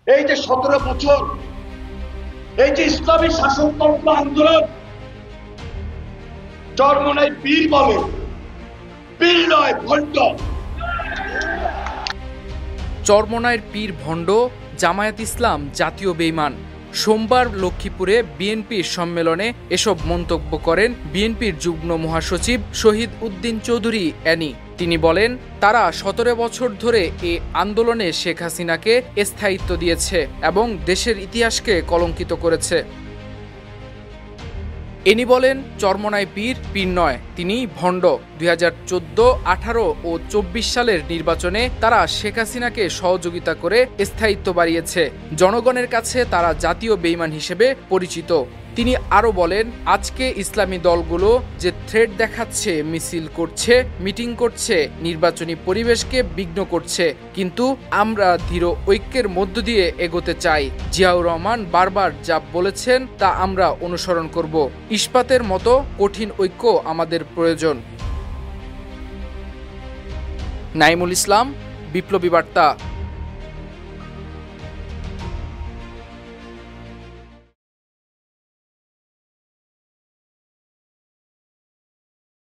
এই যে 17 বছর এই যে ইসলামী শাসনতন্ত্র আন্দোলন, চরমোনাই পীর বলে, পীর নয় ভণ্ড। চরমোনাইর পীর ভণ্ড, জামায়াত ইসলাম জাতীয় বেঈমান। সোমবার লক্ষ্মীপুরে বিএনপির সম্মেলনে এসব মন্তব্য করেন বিএনপির যুগ্ম মহাসচিব শহীদ উদ্দিন চৌধুরী অ্যানি। তিনি বলেন, তারা 17 বছর ধরে এ আন্দোলনে শেখ হাসিনাকে স্থায়িত্ব দিয়েছে এবং দেশের ইতিহাসকে কলঙ্কিত করেছে। এনি বলেন, চরমোনাই পীর পীর নয়, তিনি ভণ্ড। 2014, 18 ও 24 সালের নির্বাচনে তারা শেখ হাসিনাকে সহযোগিতা করে স্থায়িত্ব বাড়িয়েছে। জনগণের কাছে তারা জাতীয় বেঈমান হিসেবে পরিচিত। তিনি আরও বলেন, আজকে ইসলামী দলগুলো যে থ্রেড দেখাচ্ছে, মিছিল করছে, মিটিং করছে, নির্বাচনী পরিবেশকে বিঘ্ন করছে, কিন্তু আমরা দৃঢ় ঐক্যের মধ্য দিয়ে এগোতে চাই। জিয়াউর রহমান বারবার যা বলেছেন তা আমরা অনুসরণ করব। ইস্পাতের মতো কঠিন ঐক্য আমাদের প্রয়োজন। নাইমুল ইসলাম, বিপ্লবী বার্তা।